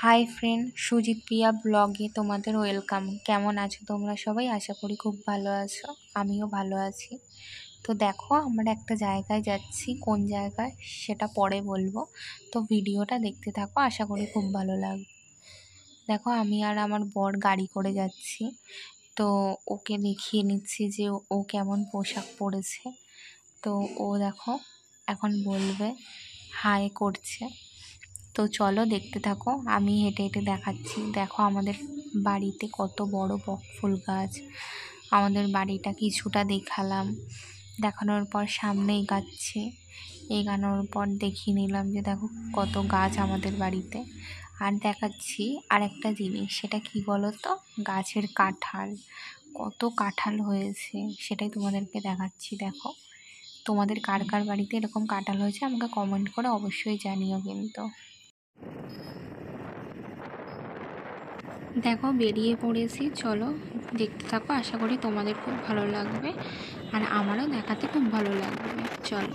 Hi friend, Sujit প্রিয়া ব্লগে তোমাদের welcome. কেমন আছো তোমরা সবাই? আশা করি খুব ভালো আছো, আমিও ভালো আছি। তো দেখো, আমরা একটা জায়গায় যাচ্ছি, কোন জায়গায় সেটা পরে বলবো। তো ভিডিওটা দেখতে থাকো, আশা করি খুব ভালো লাগবে। দেখো, আমি আর আমার বর গাড়ি করে যাচ্ছি। তো ওকে দেখিয়ে নিচ্ছি যে ও কেমন পোশাক পরেছে। তো ও দেখো এখন বলবে, হাই করছে। তো চলো দেখতে থাকো, আমি হেঁটে হেঁটে দেখাচ্ছি। দেখো আমাদের বাড়িতে কত বড় বকফুল গাছ। আমাদের বাড়িটা কিছুটা দেখালাম, দেখানোর পর সামনে এগানোর পর দেখিয়ে নিলাম যে দেখো কত গাছ আমাদের বাড়িতে। আর দেখাচ্ছি আর একটা জিনিস, সেটা কি বলো তো, গাছের কাঁঠাল। কত কাঁঠাল হয়েছে সেটাই তোমাদেরকে দেখাচ্ছি। দেখো, তোমাদের কার কার বাড়িতে এরকম কাঁঠাল হয়েছে আমাকে কমেন্ট করে অবশ্যই জানিও কিন্তু। দেখো বেরিয়ে পড়েছি, চলো দেখতে থাকো, আশা করি তোমাদের খুব ভালো লাগবে আর আমারও দেখাতে খুব ভালো লাগবে। চলো।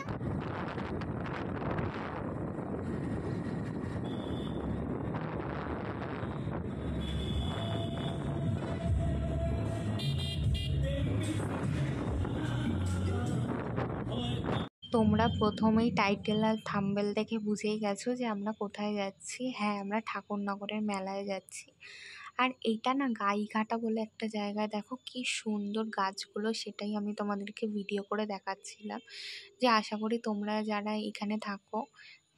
তোমরা প্রথমেই টাইটেল আর থাম্বনেল দেখে বুঝেই গেছো যে আমরা কোথায় যাচ্ছি। হ্যাঁ, আমরা ঠাকুরনগরের মেলায় যাচ্ছি। আর এইটা না গাইঘাটা বলে একটা জায়গায়, দেখো কি সুন্দর গাছগুলো, সেটাই আমি তোমাদেরকে ভিডিও করে দেখাচ্ছিলাম। যে আশা করি তোমরা যারা এখানে থাকো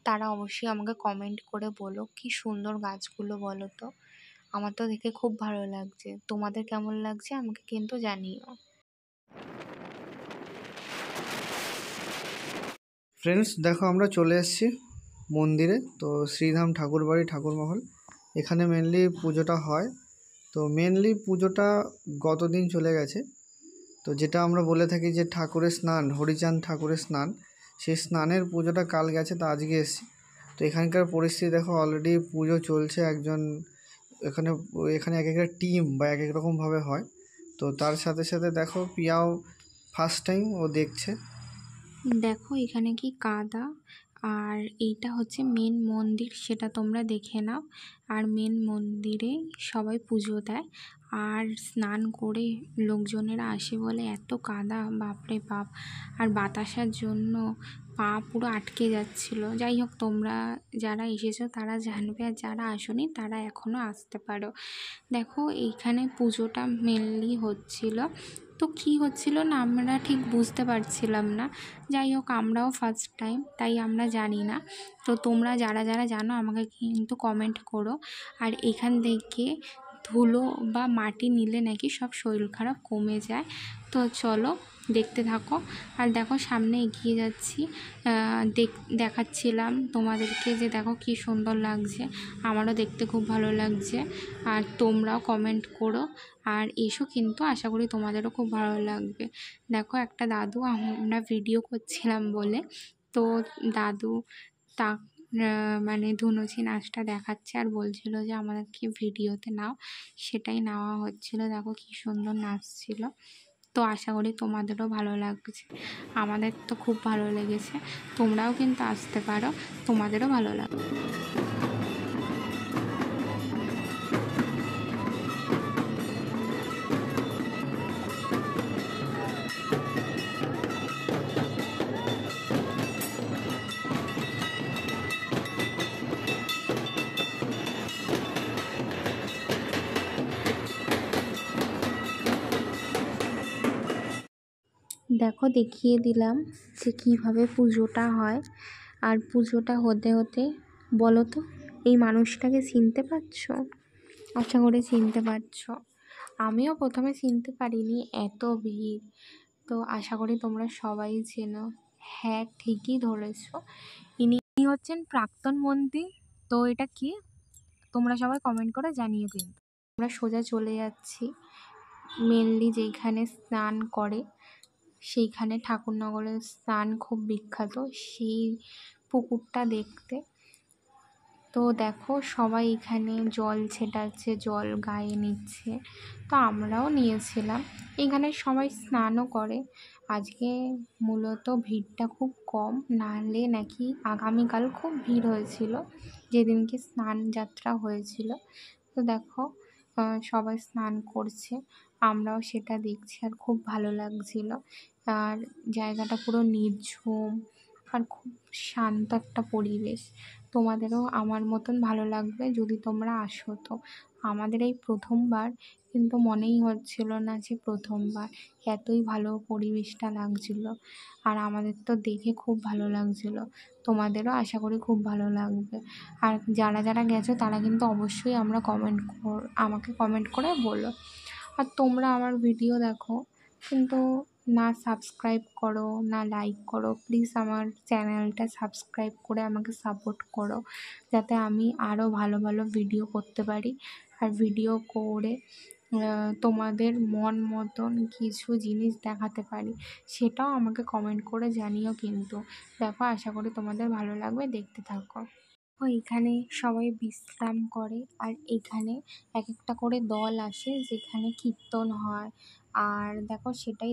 তারা অবশ্যই আমাকে কমেন্ট করে বলো কি সুন্দর গাছগুলো, বলো তো। আমার তো দেখে খুব ভালো লাগছে, তোমাদের কেমন লাগছে আমাকে কিন্তু জানিও। ফ্রেন্ডস, দেখো আমরা চলে এসেছি মন্দিরে। তো শ্রীধাম ঠাকুরবাড়ি ঠাকুরমহল, এখানে মেনলি পুজোটা হয়। তো মেনলি পুজোটা গতদিন চলে গেছে। তো যেটা আমরা বলে থাকি যে ঠাকুরের স্নান, হরিচাঁদ ঠাকুরের স্নান, সেই স্নানের পুজোটা কাল গেছে, তো আজকে এসেছি। তো এখানকার পরিস্থিতি দেখো, অলরেডি পুজো চলছে। এখানে এখানে এক একটা টিম বা এক এক রকমভাবে হয়। তো তার সাথে সাথে দেখো পিয়াও ফার্স্ট টাইম ও দেখছে। দেখো এখানে কি কাদা, আর এইটা হচ্ছে মেন মন্দির, সেটা তোমরা দেখে নাও। আর মেন মন্দিরে সবাই পুজো দেয়, আর স্নান করে লোকজনেরা আসে বলে এত কাদা, বাপরে বাপ। আর বাতাসার জন্য পা পুরো আটকে যাচ্ছিল। যাই হোক, তোমরা যারা এসেছো তারা জানবে, আর যারা আসোনি তারা এখনও আসতে পারো। দেখো এইখানে পুজোটা মেনলি হচ্ছিল, তো কি হচ্ছিল না আমরা ঠিক বুঝতে পারছিলাম না। যাই হোক, আমরাও ফার্স্ট টাইম, তাই আমরা জানি না। তো তোমরা যারা যারা জানো আমাকে কিন্তু কমেন্ট করো। আর এখান থেকে ধুলো বা মাটি নিলে নাকি সব শরীর খারাপ কমে যায়। তো চলো দেখতে থাকো। আর দেখো সামনে এগিয়ে যাচ্ছি, দেখাচ্ছিলাম তোমাদেরকে যে দেখো কি সুন্দর লাগছে, আমারও দেখতে খুব ভালো লাগছে। আর তোমরাও কমেন্ট করো আর এসো কিন্তু, আশা করি তোমাদেরও খুব ভালো লাগবে। দেখো একটা দাদু, আমরা ভিডিও করছিলাম বলে, তো দাদু তা মানে ধুনুচি নাচটা দেখাচ্ছে আর বলছিল যে আমাদেরকে ভিডিওতে নাও, সেটাই নেওয়া হচ্ছিল। দেখো কি সুন্দর নাচছিল। তো আশা করি তোমাদেরও ভালো লাগছে, আমাদের তো খুব ভালো লেগেছে। তোমরাও কিন্তু আসতে পারো, তোমাদেরও ভালো লাগবে। দেখো দেখিয়ে দিলাম যে কীভাবে পুজোটা হয়। আর পুজোটা হতে হতে, বলো তো এই মানুষটাকে চিনতে পারছো? আশা করি চিনতে পারছো। আমিও প্রথমে চিনতে পারিনি, এত ভিড়। তো আশা করি তোমরা সবাই চেনো। হ্যাঁ, ঠিকই ধরেছো, ইনি হচ্ছেন প্রাক্তন মন্ত্রী। তো এটা কি, তোমরা সবাই কমেন্ট করে জানিও কিন্তু। আমরা সোজা চলে যাচ্ছি মেনলি যেইখানে স্নান করে, সেইখানে ঠাকুরনগরের স্নান খুব বিখ্যাত, সেই পুকুরটা দেখতে। তো দেখো সবাই এখানে জল ছেটাচ্ছে, জল গায়ে নিচ্ছে, তো আমরাও নিয়েছিলাম। এখানে সবাই স্নানও করে। আজকে মূলত ভিড়টা খুব কম, নাহলে নাকি আগামীকাল খুব ভিড় হয়েছিল যেদিনকে স্নান যাত্রা হয়েছিল। তো দেখো সবাই স্নান করছে, আমরাও সেটা দেখছি আর খুব ভালো লাগছিল। আর জায়গাটা পুরো নির্ঝুম আর খুব শান্ত একটা পরিবেশ। তোমাদেরও আমার মতন ভালো লাগবে যদি তোমরা আসো। তো আমাদের এই প্রথমবার, কিন্তু মনেই হচ্ছিল না যে প্রথমবার, এতই ভালো পরিবেশটা লাগছিল। আর আমাদের তো দেখে খুব ভালো লাগছিল, তোমাদেরও আশা করি খুব ভালো লাগবে। আর যারা যারা গেছো তারা কিন্তু অবশ্যই আমাকে কমেন্ট করে বলো। আর তোমরা আমার ভিডিও দেখো কিন্তু না সাবস্ক্রাইব করো না লাইক করো, প্লিজ আমার চ্যানেলটা সাবস্ক্রাইব করে আমাকে সাপোর্ট করো, যাতে আমি আরও ভালো ভালো ভিডিও করতে পারি। আর ভিডিও করে তোমাদের মন মতন কিছু জিনিস দেখাতে পারি, সেটাও আমাকে কমেন্ট করে জানিও। কিন্তু দেখো আশা করি তোমাদের ভালো লাগবে, দেখতে থাকো। এখানে সবাই বিশ্রাম করে, আর এখানে এক একটা করে দল আসে যেখানে কীর্তন হয়। আর দেখো সেটাই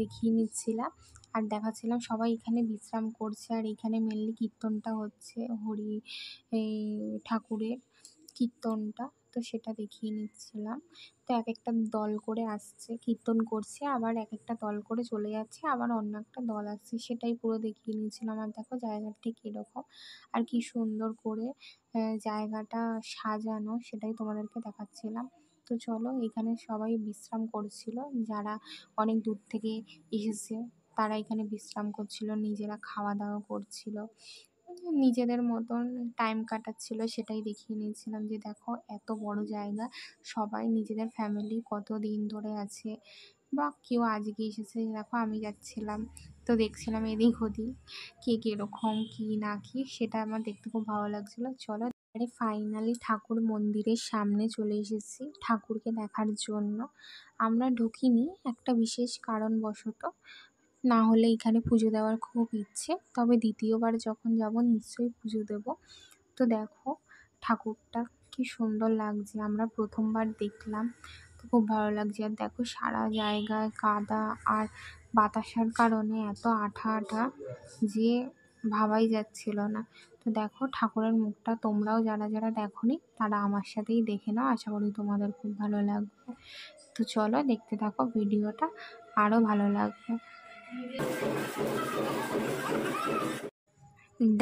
দেখিয়ে নিচ্ছিলাম, আর দেখাচ্ছিলাম সবাই এখানে বিশ্রাম করছে। আর এখানে মেনলি কীর্তনটা হচ্ছে এই ঠাকুরের কীর্তনটা, তো সেটা দেখিয়ে নিচ্ছিলাম। তো এক একটা দল করে আসছে, কীর্তন করছে, আবার এক একটা দল করে চলে যাচ্ছে, আবার অন্য একটা দল আসছে, সেটাই পুরো দেখিয়ে নিচ্ছিলাম। আর দেখো জায়গাটা ঠিক এরকম, আর কি সুন্দর করে জায়গাটা সাজানো, সেটাই তোমাদেরকে দেখাচ্ছিলাম। তো চলো, এখানে সবাই বিশ্রাম করছিল, যারা অনেক দূর থেকে এসেছে তারা এখানে বিশ্রাম করছিল, নিজেরা খাওয়া দাওয়া করছিল, নিজেদের মতন টাইম কাটাচ্ছিল, সেটাই দেখিয়ে নিয়েছিলাম। যে দেখো এত বড় জায়গা, সবাই নিজেদের ফ্যামিলি কত দিন ধরে আছে, বা কেউ আজকে এসেছে। দেখো আমি যাচ্ছিলাম তো দেখছিলাম এদিক ওদিক কে কীরকম কী না কী, সেটা আমার দেখতে খুব ভালো লাগছিলো। চলো, ফাইনালি ঠাকুর মন্দিরের সামনে চলে এসেছি ঠাকুরকে দেখার জন্য। আমরা ঢুকিনি একটা বিশেষ কারণবশত, না হলে এখানে পুজো দেওয়ার খুব ইচ্ছে, তবে দ্বিতীয়বার যখন যাব নিশ্চয়ই পুজো দেব। তো দেখো ঠাকুরটা কি সুন্দর লাগছে, আমরা প্রথমবার দেখলাম, তো খুব ভালো লাগছে। আর দেখো সারা জায়গায় কাদা আর বাতাসার কারণে এত আঠা আঠা যে ভাবাই যাচ্ছিল না। তো দেখো ঠাকুরের মুখটা তোমরাও যারা যারা দেখোনি তারা আমার সাথেই দেখে নাও, আশা করি তোমাদের খুব ভালো লাগবে। তো চলো দেখতে থাকো ভিডিওটা, আরও ভালো লাগবে।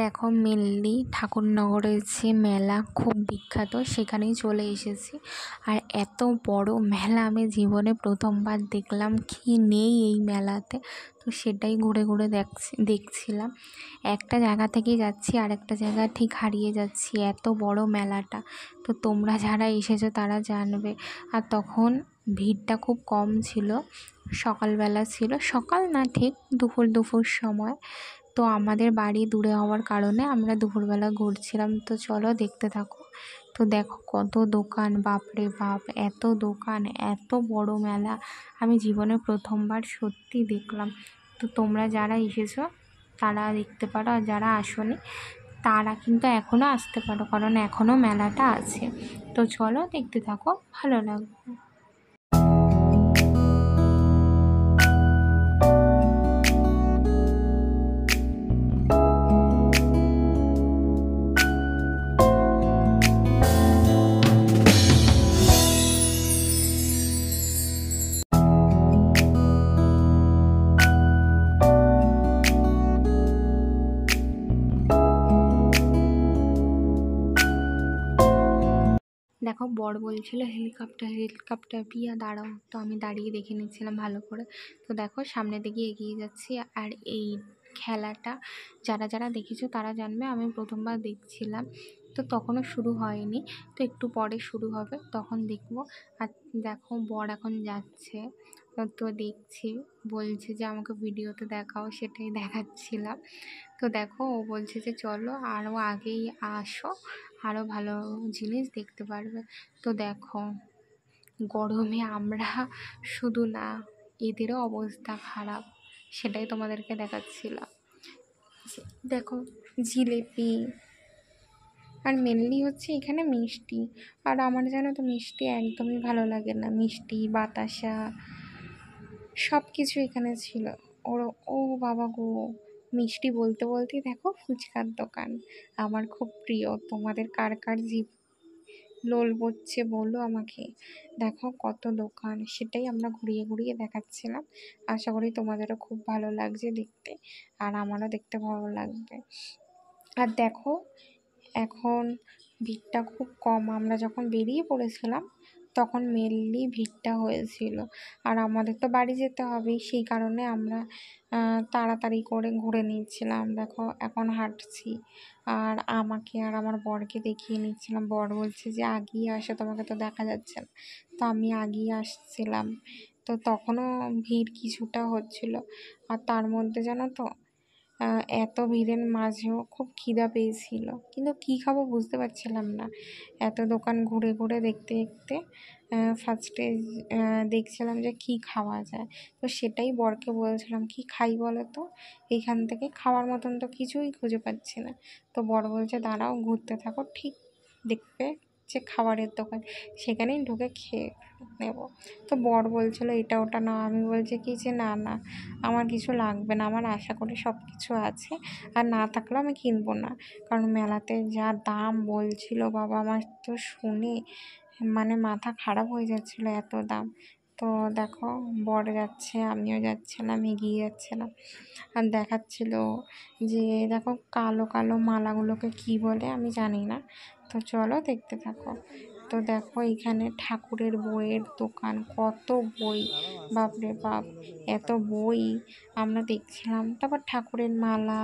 দেখো মেনলি ঠাকুরনগরের যে মেলা খুব বিখ্যাত, সেখানেই চলে এসেছি। আর এত বড় মেলা আমি জীবনে প্রথমবার দেখলাম, কি নেই এই মেলাতে, তো সেটাই ঘুরে ঘুরে দেখছিলাম। একটা জায়গা থেকেই যাচ্ছি আর একটা জায়গা ঠিক হারিয়ে যাচ্ছি, এত বড় মেলাটা। তো তোমরা যারা এসেছো তারা জানবে। আর তখন ভিড়টা খুব কম ছিল, সকালবেলা ছিল, সকাল না ঠিক দুপুর সময়। তো আমাদের বাড়ি দূরে হওয়ার কারণে আমরা দুপুরবেলা ঘুরছিলাম। তো চলো দেখতে থাকো। তো দেখো কত দোকান, বাপরে বাপ, এত দোকান, এত বড় মেলা আমি জীবনে প্রথমবার সত্যি দেখলাম। তো তোমরা যারা এসেছো তারা দেখতে পারো, আর যারা আসোনি তারা কিন্তু এখনও আসতে পারো, কারণ এখনও মেলাটা আছে। তো চলো দেখতে থাকো, ভালো লাগবে। দেখো বর বলছিল হেলিকপ্টার প্রিয়া দাঁড়াও, তো আমি দাঁড়িয়ে দেখে নিচ্ছিলাম ভালো করে। তো দেখো সামনের দিকে এগিয়ে যাচ্ছি। আর এই খেলাটা যারা যারা দেখেছো তারা জানবে, আমি প্রথমবার দেখছিলাম, তো তখনও শুরু হয়নি, তো একটু পরে শুরু হবে তখন দেখবো। আর দেখো বর এখন যাচ্ছে, তো দেখছি, বলছে যে আমাকে ভিডিওতে দেখাও, সেটাই দেখাচ্ছিলাম। তো দেখো ও বলছে যে চলো আরও আগেই আসো, আরও ভালো জিনিস দেখতে পারবে। তো দেখো গরমে আমরা শুধু না, এদেরও অবস্থা খারাপ, সেটাই তোমাদেরকে দেখাচ্ছিলাম। দেখো জিলেপি, আর মেনলি হচ্ছে এখানে মিষ্টি। আর আমার জানো তো মিষ্টি একদমই ভালো লাগে না, মিষ্টি বাতাসা সব কিছু এখানে ছিল। ওর ও বাবা গো, মিষ্টি বলতে বলতেই দেখো ফুচকার দোকান, আমার খুব প্রিয়। তোমাদের কার কার জিভ লোল পড়ছে বলো আমাকে। দেখো কত দোকান, সেটাই আমরা ঘুরিয়ে ঘুরিয়ে দেখাচ্ছিলাম। আশা করি তোমাদেরও খুব ভালো লাগছে দেখতে, আর আমারও দেখতে ভালো লাগবে। আর দেখো এখন ভিড়টা খুব কম, আমরা যখন বেরিয়ে পড়েছিলাম তখন মেনলি ভিড়টা হয়েছিল। আর আমাদের তো বাড়ি যেতে হবেই, সেই কারণে আমরা তাড়াতাড়ি করে ঘুরে নিচ্ছিলাম। দেখো এখন হাঁটছি, আর আমাকে আর আমার বরকে দেখিয়ে নিচ্ছিলাম। বর বলছে যে আগিয়ে আসো, তোমাকে তো দেখা যাচ্ছে না। তো আমি আগিয়ে আসছিলাম, তো তখনও ভিড় কিছুটা হচ্ছিল। আর তার মধ্যে জানো তো এত ভিড়ের মাঝেও খুব খিদা পেয়েছিল, কিন্তু কী খাবো বুঝতে পারছিলাম না। এত দোকান ঘুরে ঘুরে দেখতে দেখতে ফার্স্টে দেখছিলাম যে কী খাওয়া যায়। তো সেটাই বরকে বলছিলাম, কী খাই বলো তো, এইখান থেকে খাওয়ার মতন তো কিছুই খুঁজে পাচ্ছি না। তো বর বলছে দাঁড়াও, ঘুরতে থাকো, ঠিক দেখবে যে খাবারের দোকান, সেখানেই ঢুকে খেয়ে নেব। তো বর বলছিল এটা ওটা না, আমি বলছি কি যে না না, আমার কিছু লাগবে না, আমার আশা করি সব কিছু আছে, আর না থাকলেও আমি কিনবো না। কারণ মেলাতে যা দাম বলছিল বাবা, আমার তো শুনে মানে মাথা খারাপ হয়ে যাচ্ছিলো, এত দাম। তো দেখো বর যাচ্ছে, আমিও যাচ্ছিলাম, এগিয়ে যাচ্ছিলাম। আর দেখাচ্ছিল যে দেখো কালো কালো মালাগুলোকে কি বলে আমি জানি না, তো চলো দেখতে থাকো। তো দেখো এখানে ঠাকুরের বইয়ের দোকান, কত বই, বাপরে বাপ, এত বই আমরা দেখছিলাম। তারপর ঠাকুরের মালা,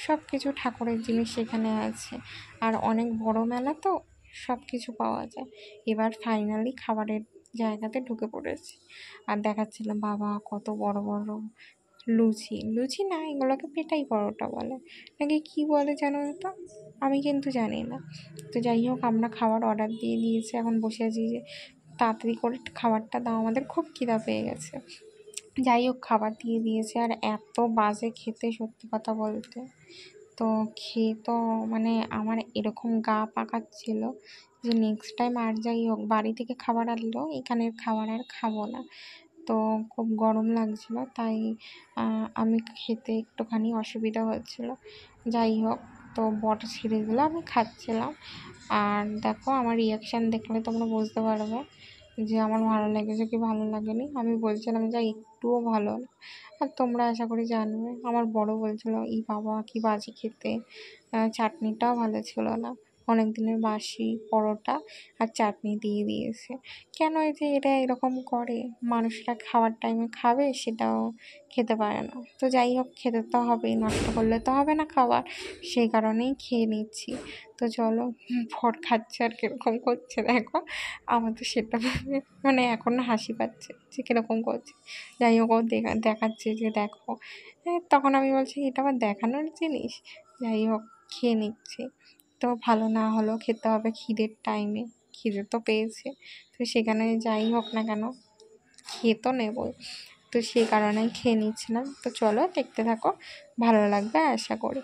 সব কিছু ঠাকুরের জিনিস সেখানে আছে। আর অনেক বড় মেলা তো, সব কিছু পাওয়া যায়। এবার ফাইনালি খাবারের জায়গাতে ঢুকে পড়েছি। আর দেখাচ্ছিলাম বাবা কত বড় বড় লুচি, লুচি না এগুলোকে পেটাই পরোটা বলে নাকি কি বলে জানো তো, আমি কিন্তু জানি না। তো যাই হোক আমরা খাবার অর্ডার দিয়ে দিয়েছি, এখন বসে আছি যে তাড়াতাড়ি করে খাবারটা দাও, আমাদের খুব খিদা পেয়ে গেছে। যাই হোক খাবার দিয়ে দিয়েছে, আর এত বাজে খেতে সত্যি কথা বলতে। তো খেয়ে তো মানে আমার এরকম গা পাকাচ্ছিল যে নেক্সট টাইম আর যাই হোক বাড়ি থেকে খাবার আনলেও এখানের খাবার আর খাবো না। তো খুব গরম লাগছিল, তাই আমি খেতে একটুখানি অসুবিধা হচ্ছিল। যাই হোক, তো বর ছেড়ে দিল, আমি খাচ্ছিলাম। আর দেখো আমার রিয়াকশান দেখলে তোমরা বুঝতে পারবে যে আমার ভালো লেগেছে কি ভালো লাগেনি। আমি বলছিলাম যে একটুও ভালো না, আর তোমরা আশা করি জানবে। আমার বড় বলছিল এই বাবা কি বাজে খেতে, চাটনিটাও ভালো ছিল না, অনেক দিনের বাসি পরোটা আর চাটনি দিয়ে দিয়েছে। কেন এই যে এরা এরকম করে, মানুষরা খাওয়ার টাইমে খাবে সেটাও খেতে পারে না। তো যাই হোক খেতে তো হবেই, নষ্ট করলে তো হবে না খাবার, সেই কারণেই খেয়ে নিচ্ছি। তো চলো, ভর খাচ্ছে আর কীরকম করছে দেখো, আমার তো সেটা ভেবে মানে এখন না হাসি পাচ্ছে যে কীরকম করছে। যাই হোক ও দেখাচ্ছে যে দেখো, তখন আমি বলছি এটা আবার দেখানোর জিনিস। যাই হোক খেয়ে নিচ্ছি, তো ভালো না হলেও খেতে হবে, খিদের টাইমে খিদে তো পেয়েছে, তো সেখানে যাই হোক না কেন খেয়ে তো নেবই। তো সেই কারণেই খেয়ে নিচ্ছিলাম। তো চলো দেখতে থাকো, ভালো লাগবে আশা করি।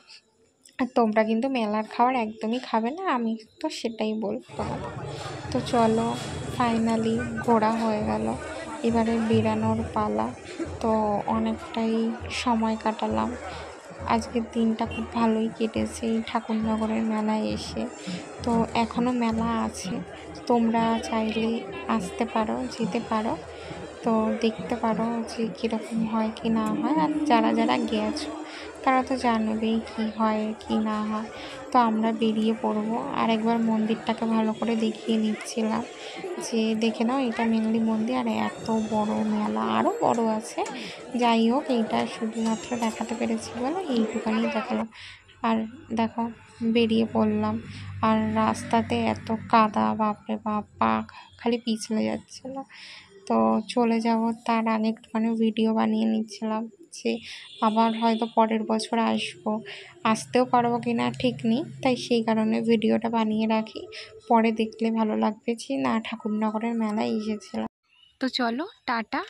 আর তোমরা কিন্তু মেলার খাবার একদমই খাবে না, আমি তো সেটাই বলবো তোমাদের। তো চলো ফাইনালি ঘোরা হয়ে গেল, এবারে বেরানোর পালা। তো অনেকটাই সময় কাটালাম, আজকের দিনটা খুব ভালোই কেটেছে এই ঠাকুরনগরের মেলায় এসে। তো এখনও মেলা আছে, তোমরা চাইলে আসতে পারো, যেতে পারো, তো দেখতে পারো যে কীরকম হয় কি না হয়। আর যারা যারা গেছো তারা তো জানবেই কী হয় কি না হয়। তো আমরা বেরিয়ে পড়বো, আর একবার মন্দিরটাকে ভালো করে দেখিয়ে নিচ্ছিলাম যে দেখে নাও এটা মেনলি মন্দির, আর এত বড় মেলা আরও বড় আছে। যাই হোক এইটা শুধুমাত্র দেখাতে পেরেছি বলে এইটুখানি দেখালাম। আর দেখো বেরিয়ে পড়লাম, আর রাস্তাতে এত কাদা, বাপরে বাপ, পা খালি পিছলে যাচ্ছিল। তো চলে যাব তার আগে একটুখানি ভিডিও বানিয়ে নিচ্ছিলাম যে আবার হয়তো পরের বছর আসবো, আসতেও পারবো কি না ঠিক নেই, তাই সেই কারণে ভিডিওটা বানিয়ে রাখি, পরে দেখলে ভালো লাগবে যে না ঠাকুরনগরের মেলায় এসেছিলাম। তো চলো টাটা,